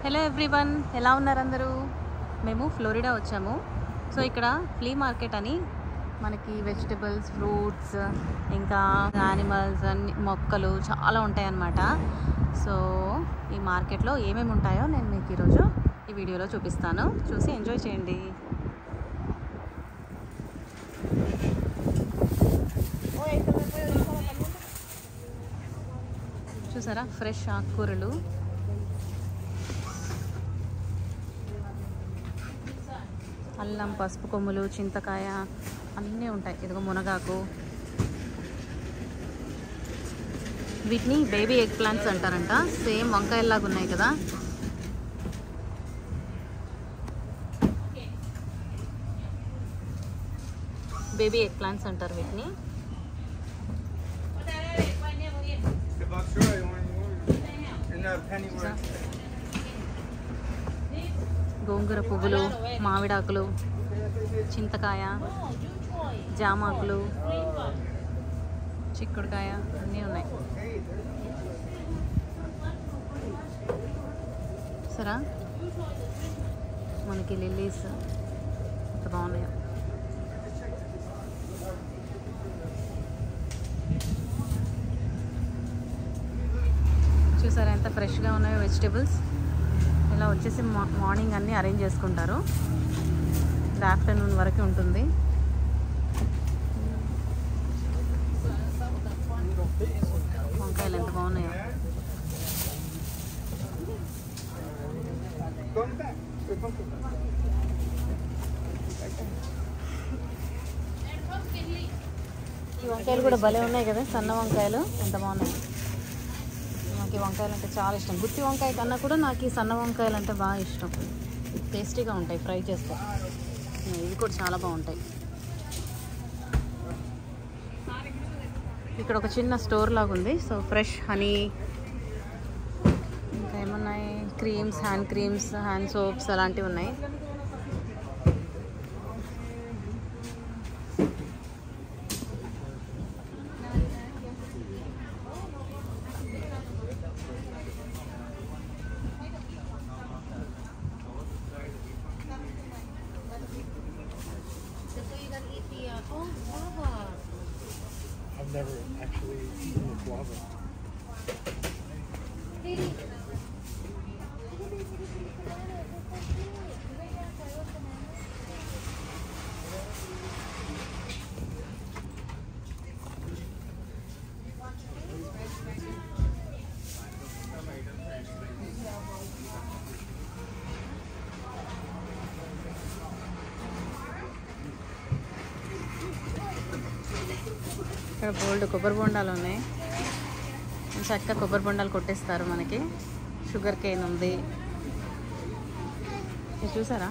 Hello everyone, ఎలా ఉన్నారు అందరూ? మేము ఫ్లోరిడా వచ్చాము. సో ఇక్కడ ఫ్లీ మార్కెట్ అని మనకి వెజిటబుల్స్, ఫ్రూట్స్, ఇంకా యానిమల్స్ అన్ని మొక్కలు చాలా ఉంటాయన్నమాట. సో ఈ మార్కెట్లో ఏమేమి ఉంటాయో నేను మీకు ఈరోజు ఈ వీడియోలో చూపిస్తాను. చూసి ఎంజాయ్ చేయండి. చూసారా, ఫ్రెష్ ఆకుకూరలు, అల్లం, పసుపు కొమ్ములు, చింతకాయ అన్నీ ఉంటాయి. ఇదిగో మునగాకు. వీటిని బేబీ ఎగ్ ప్లాంట్స్ అంటారంట. సేమ్ వంకాయల్లాగా ఉన్నాయి కదా. బేబీ ఎగ్ ప్లాంట్స్ అంటారు వీటిని. గోంగూర పువ్వులు, మామిడాకులు, చింతకాయ, జామాకులు, చిక్కుడుకాయ అన్నీ ఉన్నాయి. సరే, మనకి లిల్లీస్ ఎంత బాగున్నాయో. చూసారా ఎంత ఫ్రెష్గా ఉన్నాయో వెజిటేబుల్స్. ఇలా వచ్చేసి మార్నింగ్ అన్నీ అరేంజ్ చేసుకుంటారు. ఇది ఆఫ్టర్నూన్ వరకు ఉంటుంది. వంకాయలు ఎంత బాగున్నాయో. ఈ వంకాయలు కూడా భలే ఉన్నాయి కదా, సన్న వంకాయలు ఎంత బాగున్నాయి. నాకు ఈ వంకాయలు అంటే చాలా ఇష్టం. గుత్తి వంకాయ కన్నా కూడా నాకు ఈ సన్న వంకాయలు అంటే బాగా ఇష్టం. టేస్టీగా ఉంటాయి ఫ్రై చేస్తే. ఇవి కూడా చాలా బాగుంటాయి. ఇక్కడ ఒక చిన్న స్టోర్ లాగా ఉంది. సో ఫ్రెష్ హనీ, ఇంకా ఏమున్నాయి, creams, hand creams, hand soaps అలాంటివి ఉన్నాయి. I've never actually eaten the guava. ఇక్కడ బోల్డ్ కొబ్బరి బొండాలు ఉన్నాయి. చక్కగా కొబ్బరి బొండాలు కొట్టేస్తారు మనకి. షుగర్ కేన్ ఉంది. ఇది చూసారా,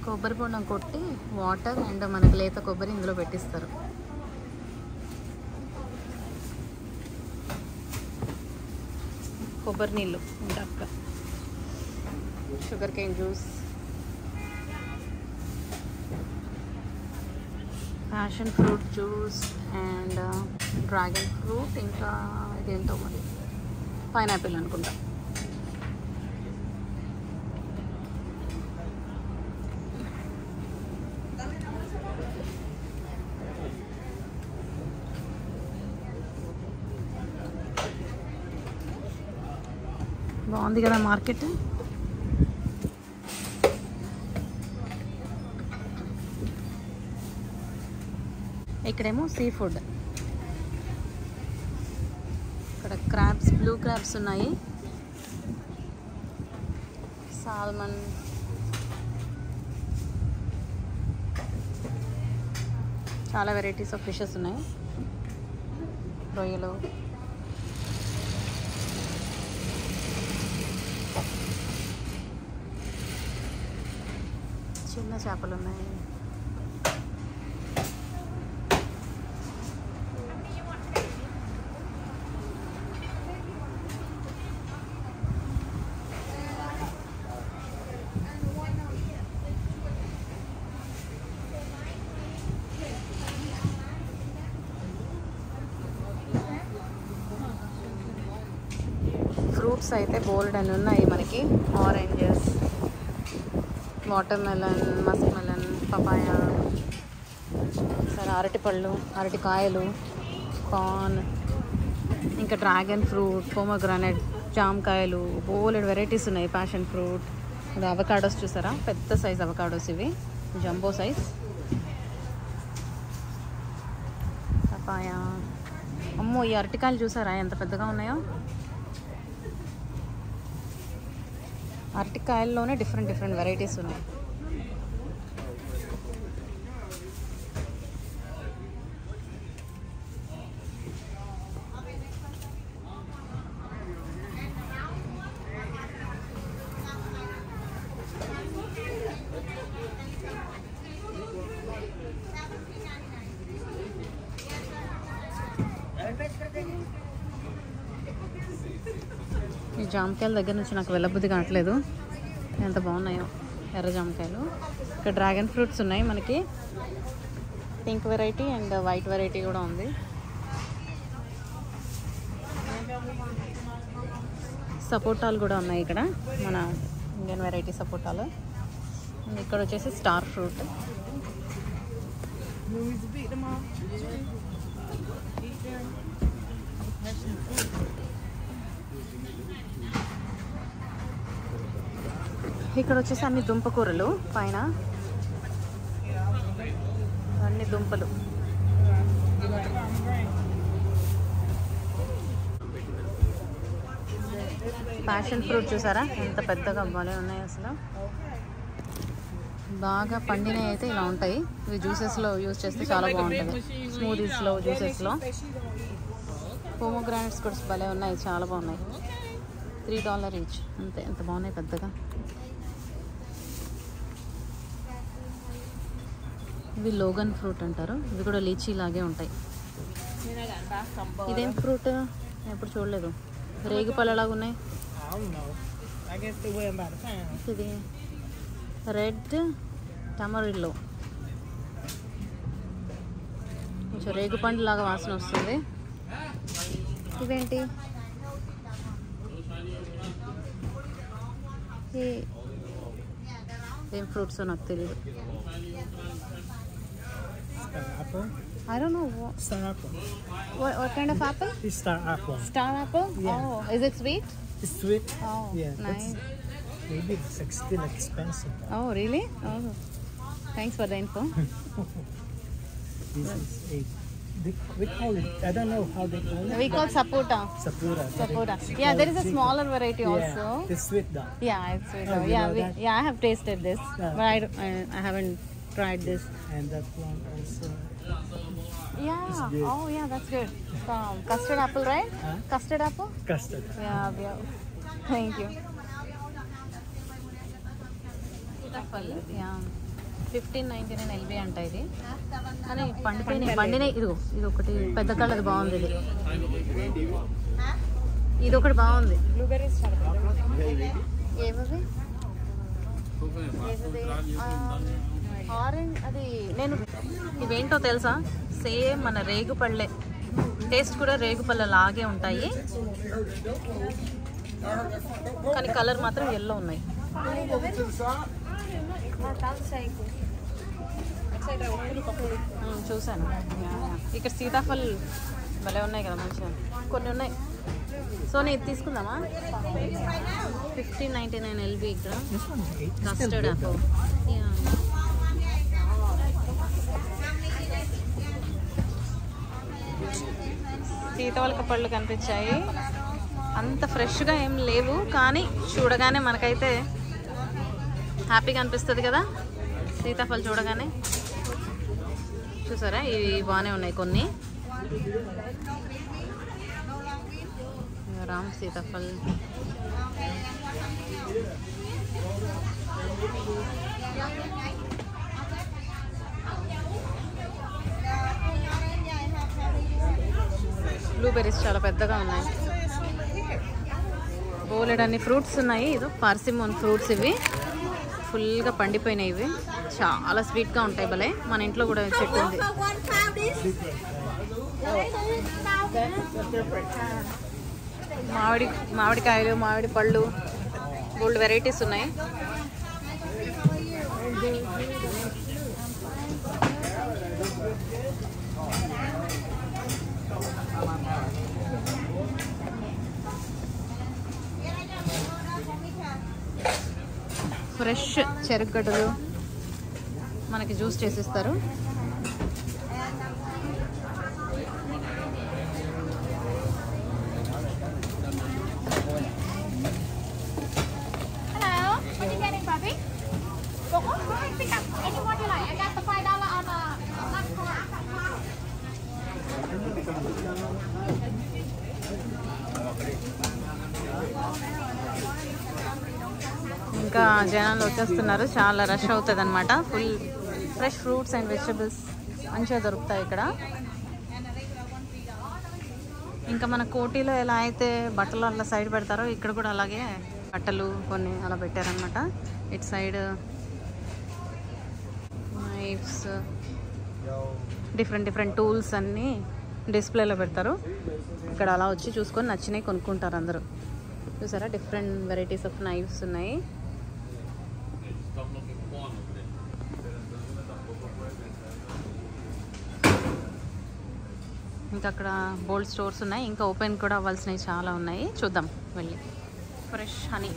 కొబ్బరి బొండం కొట్టి వాటర్ అండ్ మనకి లేత కొబ్బరి ఇందులో పెట్టిస్తారు. కొబ్బరి నీళ్ళు ఇంకా sugar cane juice, passion fruit juice and dragon fruit, ఇంకా ఇదేంటో మరి పైనాపిల్ అనుకుంటా. బాగుంది కదా మార్కెట్. ఇక్కడేమో సీ ఫుడ్. ఇక్కడ క్రాబ్స్, బ్లూ క్రాబ్స్ ఉన్నాయి, సాల్మన్, చాలా వెరైటీస్ ఆఫ్ ఫిషెస్ ఉన్నాయి. రొయ్యలు, చిన్న చేపలు ఉన్నాయి. ఫ్రూట్స్ అయితే బోల్డ్ అని ఉన్నాయి మనకి. Oranges, water melon, musk melon, papaya, సరే అరటిపళ్ళు, అరటికాయలు, కార్న్, ఇంకా డ్రాగన్ ఫ్రూట్, పోమోగ్రానైట్, జామకాయలు, బోలెడ్ వెరైటీస్ ఉన్నాయి. ప్యాషన్ ఫ్రూట్, ఇది అవకాడోస్ చూసారా, పెద్ద సైజ్ అవకాడోస్ ఇవి, జంబో సైజ్. పపాయ, అమ్మో ఈ అరటికాయలు చూసారా ఎంత పెద్దగా ఉన్నాయో. అరటికాయల్లోనే డిఫరెంట్ వెరైటీస్ ఉన్నాయి. ఈ జామకాయల దగ్గర నుంచి నాకు వెళ్ళబుద్ధి కావట్లేదు, ఎంత బాగున్నాయో ఎర్ర జామకాయలు. ఇక్కడ డ్రాగన్ ఫ్రూట్స్ ఉన్నాయి మనకి, pink variety and white variety కూడా ఉంది. సపోటాలు కూడా ఉన్నాయి ఇక్కడ, మన ఇండియన్ వెరైటీ సపోటాలు. ఇక్కడ వచ్చేసి స్టార్ ఫ్రూట్. ఇక్కడ వచ్చేసి అన్ని దుంపకూరలు, పైన అన్ని దుంపలు. ప్యాషన్ ఫ్రూట్ చూసారా ఎంత పెద్దగా భలే ఉన్నాయి అసలు. బాగా పండినవి అయితే ఇలా ఉంటాయి. ఇవి జ్యూసెస్లో యూజ్ చేస్తే చాలా బాగుంటుంది, స్మూదీస్లో, జ్యూసెస్లో. పోమోగ్రానైట్స్ కూడా భలే ఉన్నాయి, చాలా బాగున్నాయి. $3 ఈచ్, అంతే. ఎంత బాగున్నాయి పెద్దగా. ఇవి లోగన్ ఫ్రూట్ అంటారు, ఇవి కూడా లీచీ లాగే ఉంటాయి. ఇదేం ఫ్రూట్ ఎప్పుడు చూడలేదు, రేగు పళ్ళలాగా ఉన్నాయి. ఇది రెడ్ టమరిల్లో, కొంచెం రేగు పండు లాగా వాసన వస్తుంది. ఇవేంటి, ఏం ఫ్రూట్స్ నాకు తెలియదు. Apple? I don't know. Star apple. What kind of apple? It's star apple. Star apple? Yeah. Oh, is it sweet? It's sweet. Oh, Yeah, nice. Maybe it's still expensive. Oh, really? Oh, thanks for the info. This is a. We call it. I don't know how they call it. We call sapota. Sapura. Sapota. Yeah, there is a smaller variety also. Yeah, it's sweet though. Yeah, it's sweet. Oh, you yeah, know that? yeah, I have tasted this, Yeah. but I haven't tried this. And that one also. Yeah. It's good. Oh, yeah, that's good. Custard apple, right? Huh? Custard apple? Custard. Yeah. Thank you. Yeah. 15.99 LB అంట ఇది. కానీ పండినాయి. ఇది ఒకటి పెద్ద colour బాగుంది. ఇది ఒకటి బాగుంది. ఏమది ఆరెంజ్, అది నేను ఇవేంటో తెలుసా, సేమ్ మన రేగు పళ్ళే, టేస్ట్ కూడా రేగు పళ్ళ లాగే ఉంటాయి, కానీ కలర్ మాత్రం ఎల్లో ఉన్నాయి. చూసాను. ఇక్కడ సీతాఫల్ భలే ఉన్నాయి కదా, మంచిగా కొన్ని ఉన్నాయి. సో నేను ఇది తీసుకుందామా? 15.99 LB ఇక్కడ. Custard Apple. సీతాఫల పళ్ళు కనిపించాయి. అంత ఫ్రెష్గా ఏం లేవు, కానీ చూడగానే మనకైతే హ్యాపీగా అనిపిస్తుంది కదా సీతాఫల్ చూడగానే. చూసారా, ఇవి బాగానే ఉన్నాయి కొన్ని. రామ్ సీతాఫల్. బ్లూబెర్రీస్ చాలా పెద్దగా ఉన్నాయి. బోలెడ్ అన్ని ఫ్రూట్స్ ఉన్నాయి. ఇది పార్సిమోన్ ఫ్రూట్స్, ఇవి ఫుల్గా పండిపోయినాయి. ఇవి చాలా స్వీట్గా ఉంటాయి భలే. మన ఇంట్లో కూడా చెట్టు ఉంది. మామిడికాయలు, మామిడి పళ్ళు, బోల్డ్ వెరైటీస్ ఉన్నాయి. ఫ్రెష్ చెరుగడ్డలు మనకి జ్యూస్ చేసిస్తారు. ఇంకా జనాలు వచ్చేస్తున్నారు, చాలా రష్ అవుతుంది అనమాట. Full fresh fruits and vegetables మంచిగా దొరుకుతాయి ఇక్కడ. ఇంకా మన కోటిలో ఎలా అయితే బట్టలు అలా సైడ్ పెడతారో ఇక్కడ కూడా అలాగే బట్టలు కొన్ని అలా పెట్టారనమాట. ఇటు సైడ్ నైఫ్స్, డిఫరెంట్ టూల్స్ అన్నీ డిస్ప్లేలో పెడతారు. ఇక్కడ అలా వచ్చి చూసుకొని నచ్చినవి కొనుక్కుంటారు అందరూ. చూసారా, డిఫరెంట్ వెరైటీస్ ఆఫ్ నైఫ్స్ ఉన్నాయి. ఇంకా అక్కడ బోల్డ్ స్టోర్స్ ఉన్నాయి, ఇంకా ఓపెన్ కూడా అవ్వాల్సినవి చాలా ఉన్నాయి. చూద్దాం వెళ్ళి. ఫ్రెష్ హనీ,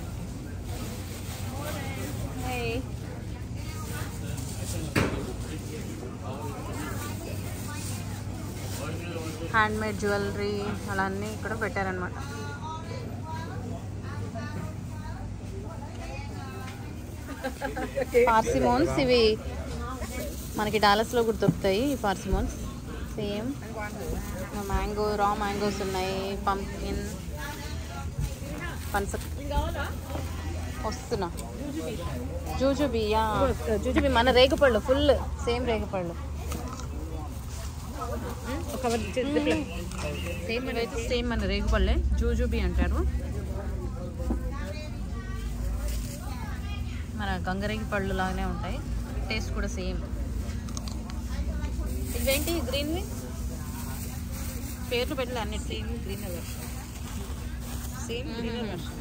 హ్యాండ్మేడ్ జ్యువెలరీ అలా అన్నీ ఇక్కడ పెట్టారనమాట. పార్సిమోన్స్ ఇవి మనకి డాలస్లో కూడా దొరుకుతాయి. ఈ పార్సిమోన్స్ సేమ్. మ్యాంగో, రా మ్యాంగోస్ ఉన్నాయి. పంప్కిన్, పనస వస్తున్నా, జూజుబీ. జూజుబీ మన రేగుపళ్ళు, ఫుల్ సేమ్ రేగుపళ్ళు. సేమ్ అయితే సేమ్ మన రేగుపళ్ళే, జూజుబీ అంటారు. మన గంగరేగి పళ్ళు లాగానే ఉంటాయి, టేస్ట్ కూడా సేమ్. ఇవేంటి గ్రీన్వి? పేర్లు పెట్టలే అన్ని. Same green version, same green version.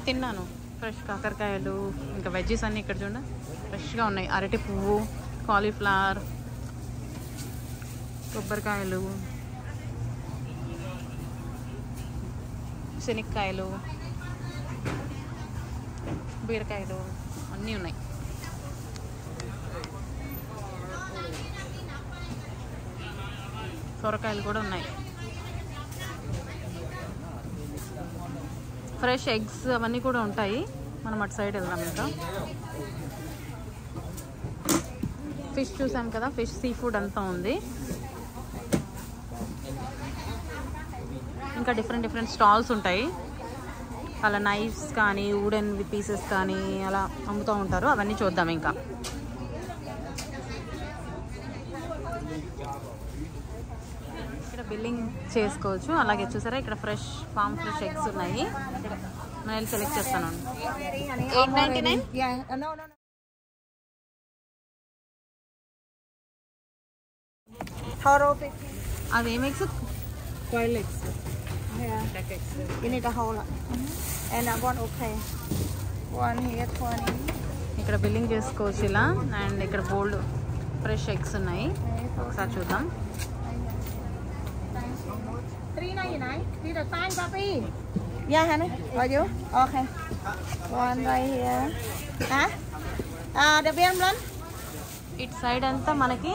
తిన్నాను. ఫ్రెష్ కాకరకాయలు, ఇంకా వెజ్జెస్ అన్నీ ఇక్కడ చూడండి ఫ్రెష్గా ఉన్నాయి. అరటి పువ్వు, కాలీఫ్లవర్, కొబ్బరికాయలు, శనక్కాయలు, బీరకాయలు అన్నీ ఉన్నాయి. సొరకాయలు కూడా ఉన్నాయి. ఫ్రెష్ ఎగ్స్ అవన్నీ కూడా ఉంటాయి. మనం అటు సైడ్ వెళ్దాం. ఇంకా ఫిష్ చూసాం కదా, ఫిష్ సీ ఫుడ్ అంతా ఉంది. ఇంకా డిఫరెంట్ స్టాల్స్ ఉంటాయి. అలా నైఫ్స్ కానీ, వుడెన్ పీసెస్ కానీ అలా అమ్ముతూ ఉంటారు. అవన్నీ చూద్దాం. ఇంకా ఇక్కడ బిల్లింగ్ చేసుకోవచ్చు. అలాగే చూసారా, ఇక్కడ ఫ్రెష్ ఫామ్ ఫ్రెష్ ఎగ్స్ ఉన్నాయి. నేను సెలెక్ట్ చేస్తాను. 8.99. అవి ఏం eggs? Quail eggs. Yeah. Duck eggs. You need a whole lot. And one okay. One here, 20. ఇక్కడ బిల్లింగ్ చేసుకోవచ్చు ఇలా. అండ్ ఇక్కడ బోల్డ్ ఫ్రెష్ ఎగ్స్ ఉన్నాయి. ఒకసారి చూద్దాం. 3.99. These are fine, puppy. Yeah, honey. Are you? Okay. One right here. Huh? The warm one. ఇటు side అంతా మనకి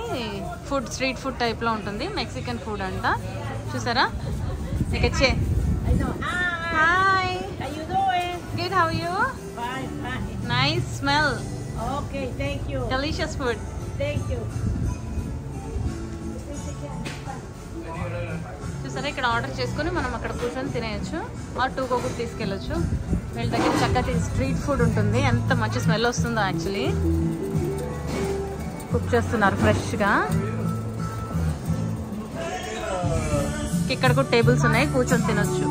ఫుడ్, స్ట్రీట్ ఫుడ్ టైప్లో ఉంటుంది. మెక్సికన్ ఫుడ్ అంట. చూసారా, ఇక చే. Hi, How you doing? Good, how you? Fine, fine. Nice smell. Okay, thank you. Delicious food. Thank you. చూసారా, ఇక్కడ ఆర్డర్ చేసుకుని మనం అక్కడ కూర్చొని తినేయచ్చు. ఆ 2 కూడా తీసుకెళ్ళచ్చు. వీళ్ళ దగ్గర చక్కటి స్ట్రీట్ ఫుడ్ ఉంటుంది. ఎంత మంచి స్మెల్ వస్తుందో. యాక్చువల్లీ కుక్ చేస్తున్నారు ఫ్రెష్గా. ఇక్కడ కూడా టేబుల్స్ ఉన్నాయి, కూర్చొని తినొచ్చు.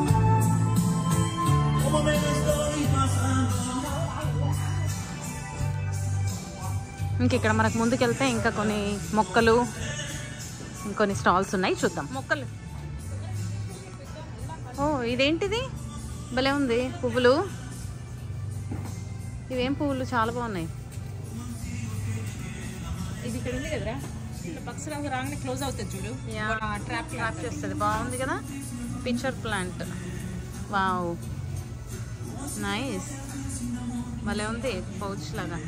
ఇంక ఇక్కడ మనకు ముందుకెళ్తే ఇంకా కొన్ని మొక్కలు ఇంకొన్ని స్టాల్స్ ఉన్నాయి, చూద్దాం. మొక్కలు, ఓ ఇదేంటిది భలే ఉంది, పువ్వులు. ఇవేం పువ్వులు, చాలా బాగున్నాయి. ఇది ఇక్కడ ఉంది కదరా, పక్షులు రాగానే క్లోజ్ అవుతుంది చూడు, ట్రాప్ చేస్తుంది. బాగుంది కదా, పిక్చర్ ప్లాంట్. వావ్, నైస్, భలే ఉంది, పౌచ్ లాగా.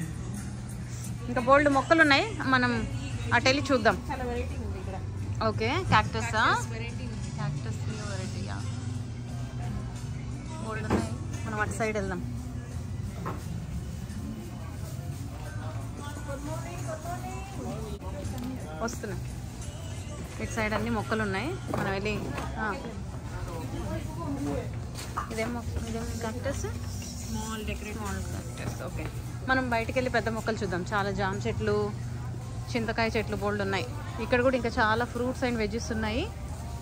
ఇంకా బోల్డ్ మొక్కలు ఉన్నాయి, మనం అటు వెళ్ళి చూద్దాం. చాలా వెరైటీ ఉంది ఇక్కడ. ఓకే, క్యాక్టస్ వెరైటీ క్యాక్టస్ వెరైటీయా, బోల్డ్ ఉన్నాయి. మనం అటు సైడ్ వెళ్దాం. వస్తున్నా, ఇటు సైడ్ అన్ని మొక్కలు ఉన్నాయి, మనం వెళ్ళి. ఇదేం క్యాక్టస్, స్మాల్ క్యాక్టస్. ఓకే, మనం బయటికి వెళ్ళి పెద్ద మొక్కలు చూద్దాం. చాలా జామ చెట్లు, చింతకాయ చెట్లు బోల్డ్ ఉన్నాయి. ఇక్కడ కూడా ఇంకా చాలా ఫ్రూట్స్ అండ్ వెజ్జెస్ ఉన్నాయి.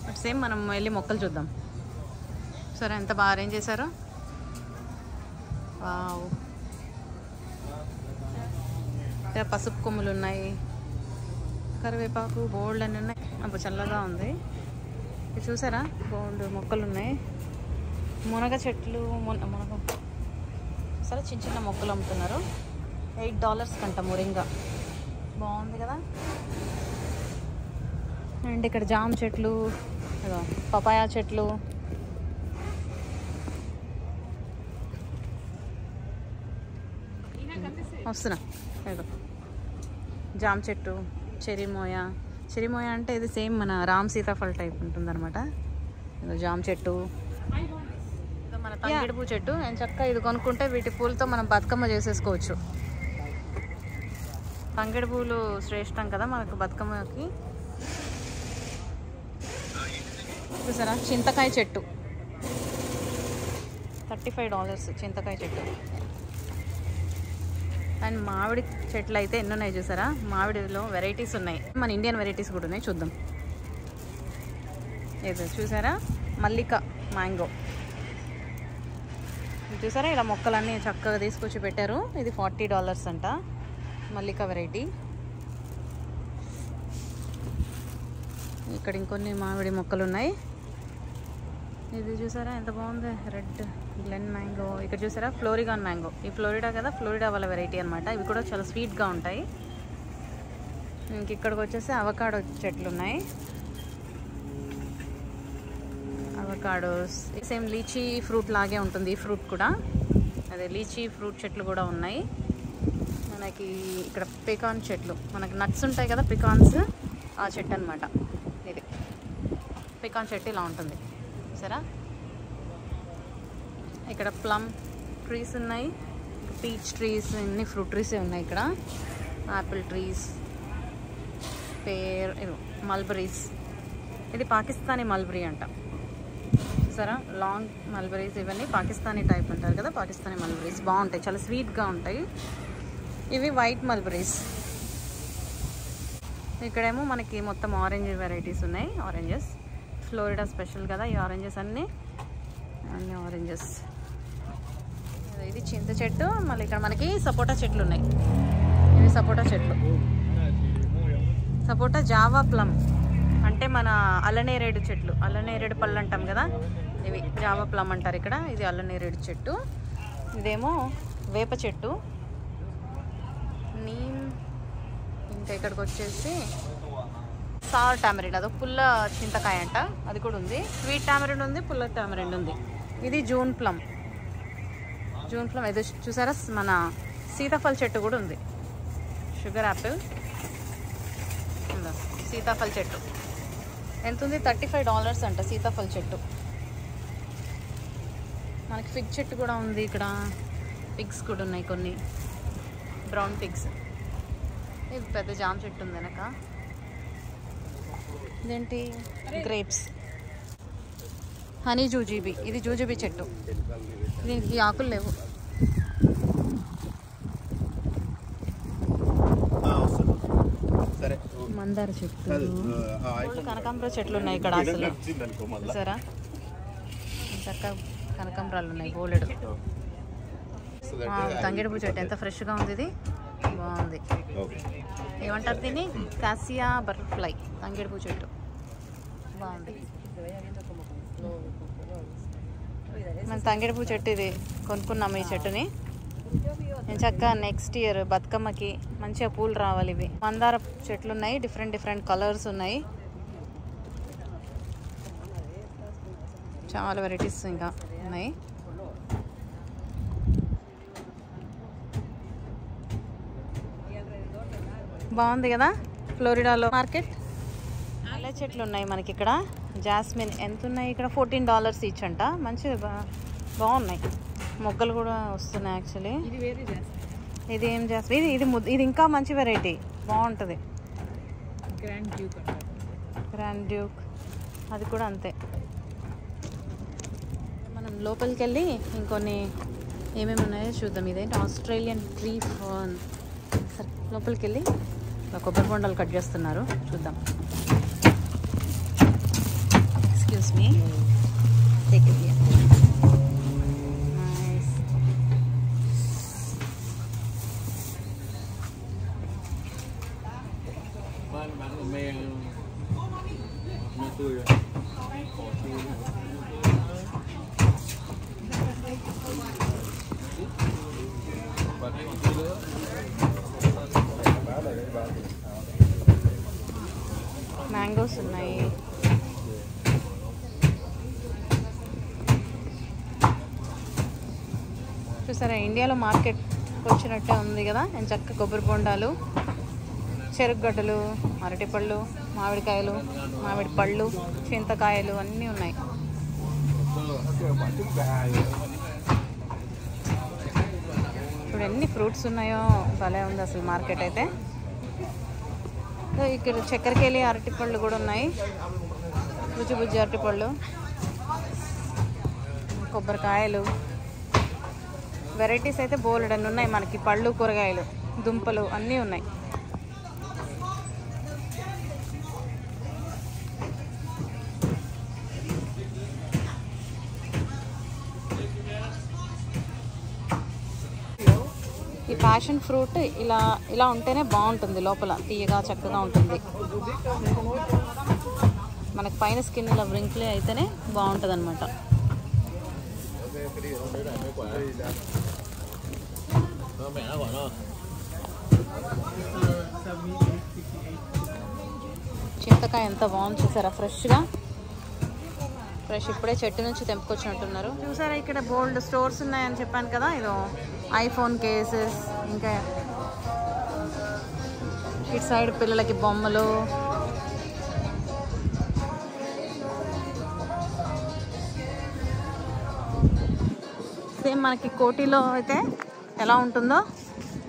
బట్ సేమ్ మనం వెళ్ళి మొక్కలు చూద్దాం. సరే, ఎంత బాగా అరేంజ్ చేశారో. వావ్, ఇక్కడ పసుపు కొమ్ములు ఉన్నాయి, కరివేపాకు బోల్డ్ అని ఉన్నాయి. అప్పుడు చల్లగా ఉంది. ఇది చూసారా, బోల్డ్ మొక్కలు ఉన్నాయి. మునగ చెట్లు, మునగ సరే, చిన్న చిన్న మొక్కలు అమ్ముతున్నారు. $8 కంట మురింగా, బాగుంది కదా. అండ్ ఇక్కడ జామ చెట్లు, పపాయా చెట్లు. వస్తున్నా, జామ చెట్టు, చెరిమోయ. చెరిమోయ అంటే ఇది సేమ్ మన రామ్ సీతాఫల్ టైప్ ఉంటుంది అనమాట. జామ చెట్టు, మన తంగేడు పూ చెట్టు. నేను చక్కగా ఇది కొనుక్కుంటే వీటి పూలతో మనం బతుకమ్మ చేసేసుకోవచ్చు. తంగేడు పూలు శ్రేష్టం కదా మనకు బతుకమ్మకి. చూసారా, చింతకాయ చెట్టు, $35 చింతకాయ చెట్టు. అండ్ మామిడి చెట్లు అయితే ఎన్ని ఉన్నాయి చూసారా, మామిడిలో వెరైటీస్ ఉన్నాయి. మన ఇండియన్ వెరైటీస్ కూడా ఉన్నాయి, చూద్దాం. ఏదో చూసారా, మల్లిక మ్యాంగో. చూసారా, ఇలా మొక్కలన్నీ చక్కగా తీసుకొచ్చి పెట్టారు. ఇది $40 అంట, మల్లిక వెరైటీ. ఇక్కడ ఇంకొన్ని మామిడి మొక్కలు ఉన్నాయి. ఇది చూసారా ఎంత బాగుంది, రెడ్ గ్లెన్ మ్యాంగో. ఇక్కడ చూసారా, ఫ్లోరిగాన్ మ్యాంగో. ఈ ఫ్లోరిడా కదా, ఫ్లోరిడా వాళ్ళ వెరైటీ అనమాట. ఇవి కూడా చాలా స్వీట్గా ఉంటాయి. ఇంక ఇక్కడికి వచ్చేసి అవకాడో చెట్లు ఉన్నాయి. అవకాడోస్ సేమ్ లీచీ ఫ్రూట్ లాగే ఉంటుంది ఈ ఫ్రూట్ కూడా. అదే లీచీ ఫ్రూట్ చెట్లు కూడా ఉన్నాయి మనకి. ఇక్కడ పికాన్ చెట్లు, మనకి నట్స్ ఉంటాయి కదా, పికాన్స్, ఆ చెట్టు అనమాట ఇది. పికాన్ చెట్టు ఇలా ఉంటుంది సరే. ఇక్కడ ప్లమ్ ట్రీస్ ఉన్నాయి, పీచ్ ట్రీస్, అన్ని ఫ్రూట్ ట్రీసే ఉన్నాయి ఇక్కడ. యాపిల్ ట్రీస్, పేర్, మల్బరీస్. ఇది పాకిస్తానీ మల్బరీ అంట సరే. లాంగ్ మల్బరీస్ ఇవన్నీ పాకిస్తానీ టైప్ అంటారు కదా, పాకిస్తానీ మల్బరీస్ బాగుంటాయి, చాలా స్వీట్గా ఉంటాయి. ఇవి వైట్ మల్బరీస్. ఇక్కడేమో మనకి మొత్తం ఆరెంజ్ వెరైటీస్ ఉన్నాయి, ఆరెంజెస్. ఫ్లోరిడా స్పెషల్ కదా ఈ ఆరెంజెస్, అన్నీ ఆరెంజెస్. ఇది చింత చెట్టు. మళ్ళీ ఇక్కడ మనకి సపోటా చెట్లు ఉన్నాయి. ఇవి సపోటా చెట్లు, సపోటా జావా ప్లమ్ అంటే మన అల్లనేరేడు చెట్లు, అల్లనేరేడు పళ్ళు అంటాం కదా, ఇవి జావా ప్లమ్ అంటారు ఇక్కడ. ఇది అల్లనేరేడు చెట్టు. ఇదేమో వేప చెట్టు, నీమ్. ఇంకా ఇక్కడికి వచ్చేసి సార్ టామరిన్, అదొక పుల్ల చింతకాయ అంట, అది కూడా ఉంది. స్వీట్ టామరిన్ ఉంది, పుల్ల టామరిన్ ఉంది. ఇది జూన్ ప్లమ్, జూన్ ప్లమ్. ఇది చూసారా, మన సీతాఫల్ చెట్టు కూడా ఉంది, షుగర్ యాపిల్. సీతాఫల్ చెట్టు ఎంత ఉంది, $35 అంట సీతాఫల్ చెట్టు. మనకి ఫిగ్ చెట్టు కూడా ఉంది ఇక్కడ. పిగ్స్ కూడా ఉన్నాయి కొన్ని, బ్రౌన్ పిగ్స్. ఇది పెద్ద జామ చెట్టు ఉంది వెనక. ఇదేంటి, గ్రేప్స్. హనీ జూజీబీ, ఇది జూజీబీ చెట్టు. దీనికి ఆకులు లేవు. మందార చెట్టు, కనకాంబర చెట్లు ఉన్నాయి ఇక్కడ. అసలు సరే, చక్కగా కనకాంబరాలు ఉన్నాయి బోలెడు. తంగేడు పూ చెట్టు ఎంత ఫ్రెష్గా ఉంది ఇది. బాగుంది. ఏమంటారు దీన్ని? కాసియా బటర్ఫ్లై, తంగేడు పూ చెట్టు. బాగుంది. మనం తంగేడు పూ చెట్టు ఇది కొనుక్కున్నాము. ఈ చెట్టుని నేను చక్కగా నెక్స్ట్ ఇయర్ బతుకమ్మకి మంచిగా పూలు రావాలి. ఇవి మందార చెట్లు ఉన్నాయి, డిఫరెంట్ కలర్స్ ఉన్నాయి, చాలా వెరైటీస్ ఇంకా ఉన్నాయి. బాగుంది కదా ఫ్లోరిడాలో మార్కెట్. మల్లె చెట్లు ఉన్నాయి మనకి ఇక్కడ. జాస్మిన్ ఎంత ఉన్నాయి ఇక్కడ? $14 ఈచ్ అంట. మంచిది, బాగున్నాయి. మొగ్గలు కూడా వస్తున్నాయి. యాక్చువల్లీ ఇది ఏం జాస్మిన్, ఇది ఇంకా మంచి వెరైటీ, బాగుంటుంది. గ్రాండ్ డ్యూక్ అది కూడా అంతే. మనం లోపలికి వెళ్ళి ఇంకొన్ని ఏమేమి ఉన్నాయో చూద్దాం. ఇదేంటి? Australian tree fern. సరే లోపలికి వెళ్ళి కొబ్బరి బొండాలు కట్ చేస్తున్నారు, చూద్దాం. Excuse me, take it here. Nice. Mangoes ఉన్నాయి. చూసారా, ఇండియాలో మార్కెట్ వచ్చినట్టే ఉంది కదా. నేను చక్క కొబ్బరి బొండాలు, చెరుకుగడ్డలు, అరటిపళ్ళు, మామిడికాయలు, మామిడి పళ్ళు, చింతకాయలు అన్నీ ఉన్నాయి. ఇప్పుడు ఎన్ని ఫ్రూట్స్ ఉన్నాయో, భలే ఉంది అసలు మార్కెట్ అయితే. ఇక్కడ చక్కెరకేళి అరటిపళ్ళు కూడా ఉన్నాయి, బుజ్జి అరటిపళ్ళు, కొబ్బరికాయలు, వెరైటీస్ అయితే బోలెడన్ని ఉన్నాయి మనకి. పళ్ళు, కూరగాయలు, దుంపలు అన్నీ ఉన్నాయి. ఈ ప్యాషన్ ఫ్రూట్ ఇలా ఉంటేనే బాగుంటుంది, లోపల తీయగా చక్కగా ఉంటుంది. మనకు పైన స్కిన్ ఇలా వ్రింక్లీ అయితేనే బాగుంటుంది అనమాట. చింతకాయ ఎంత బాగుంది చూసారా, ఫ్రెష్ ఇప్పుడే చెట్టు నుంచి తెంపుకొచ్చినట్టున్నారు. చూసారా, ఇక్కడ బోల్డ్ స్టోర్స్ ఉన్నాయని చెప్పాను కదా. ఇదో ఐఫోన్ కేసెస్, ఇంకా ఇటు సైడ్ పిల్లలకి బొమ్మలు, సేమ్ మనకి కోటిలో అయితే ఎలా ఉంటుందో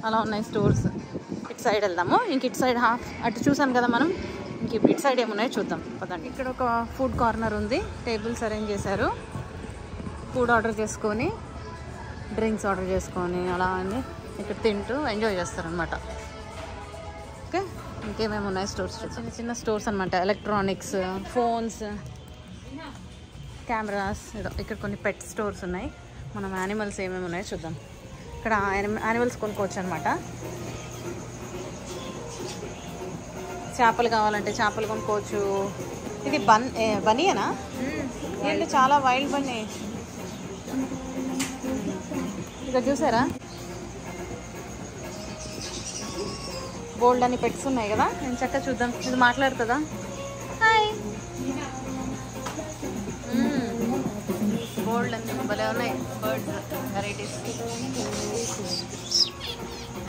అలా ఉన్నాయి స్టోర్స్. ఇటు సైడ్ వెళ్దాము. ఇంక ఇటు సైడ్ అటు చూసాను కదా మనం, ఇంక ఇటు సైడ్ ఏమున్నాయో చూద్దాం పదండి. ఇక్కడ ఒక ఫుడ్ కార్నర్ ఉంది, టేబుల్స్ అరేంజ్ చేశారు. ఫుడ్ ఆర్డర్ చేసుకొని, డ్రింక్స్ ఆర్డర్ చేసుకొని అలా అని ఇక్కడ తింటూ ఎంజాయ్ చేస్తారనమాట. ఓకే, ఇంకేమేమి ఉన్నాయి స్టోర్స్? చిన్న స్టోర్స్ అనమాట. Electronics, phones, cameras. ఇక్కడ కొన్ని పెట్ స్టోర్స్ ఉన్నాయి. మనం యానిమల్స్ ఏమేమి ఉన్నాయో చూద్దాం. ఇక్కడ యానిమల్స్ కొనుక్కోవచ్చు అనమాట. చేపలు కావాలంటే చేపలు కొనుక్కోవచ్చు. ఇది బనియేనా? ఏంటి, చాలా వైల్డ్ బన్నీ. ఇక్కడ చూసారా, బోల్డ్ అని పెట్స్ ఉన్నాయి కదా. నేను చక్కగా చూద్దాం. ఇది మాట్లాడుతుందా? హాయ్. బోల్డ్ అని భలే ఉన్నాయి బర్డ్స్, వెరైటీస్.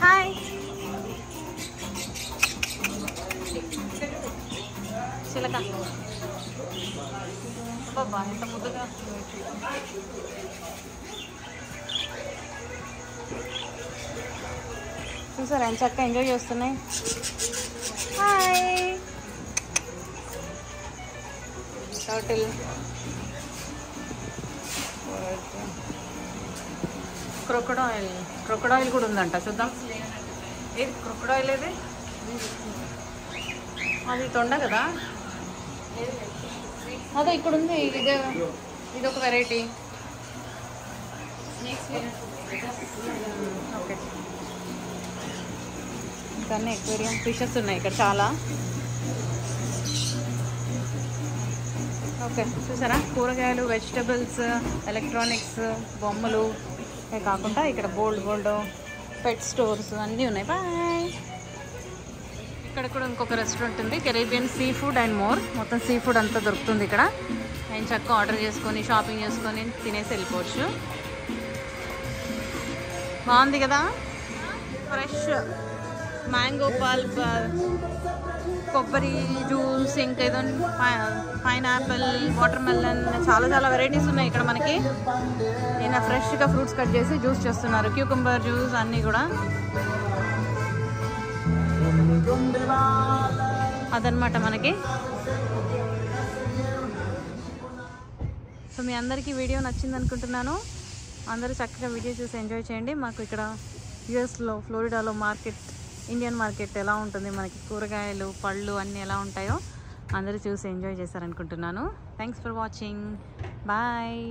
హాయ్. చిలక, అబ్బా ఎంత ముద్దుగా. చూసారా ఎంత చక్కగా ఎంజాయ్ చేస్తున్నాయి. హాయ్. టర్టిల్, క్రొకడాయిల్ కూడా ఉందంట. చూద్దాం. ఏది క్రొకడాయిల్? ఏది? అది తొండ కదా. అదే ఇక్కడ ఉంది. ఇదొక వెరైటీ. ఓకే, కానీ ఎక్వేరియం ఫిషెస్ ఉన్నాయి ఇక్కడ చాలా. ఓకే, చూసారా కూరగాయలు, వెజిటబుల్స్, ఎలక్ట్రానిక్స్, బొమ్మలు కాకుండా ఇక్కడ బోల్డ్ పెట్ స్టోర్స్ అన్నీ ఉన్నాయి. బాయ్. ఇక్కడ కూడా ఇంకొక రెస్టారెంట్ ఉంది, Caribbean sea food and more. మొత్తం సీ ఫుడ్ అంతా దొరుకుతుంది ఇక్కడ. నేను చక్కగా ఆర్డర్ చేసుకొని షాపింగ్ చేసుకొని తినేసి వెళ్ళిపోవచ్చు. బాగుంది కదా, ఫ్రెష్ మ్యాంగో పల్ప్, కొబ్బరి జ్యూస్, ఇంకా ఏదో పైనాపిల్, వాటర్ మెలన్, చాలా వెరైటీస్ ఉన్నాయి ఇక్కడ మనకి. ఈయన ఫ్రెష్గా ఫ్రూట్స్ కట్ చేసి జ్యూస్ చేస్తున్నారు, క్యూకంబర్ జ్యూస్ అన్నీ కూడా. అదనమాట మనకి. సో మీ అందరికీ వీడియో నచ్చింది అనుకుంటున్నాను. అందరూ చక్కగా వీడియో చూసి ఎంజాయ్ చేయండి. మాకు ఇక్కడ యుఎస్లో ఫ్లోరిడాలో మార్కెట్, ఇండియన్ మార్కెట్ ఎలా ఉంటుంది, మనకి కూరగాయలు, పళ్ళు అన్నీ ఎలా ఉంటాయో అందరూ చూసి ఎంజాయ్ చేశారనుకుంటున్నాను. Thanks for watching. బాయ్.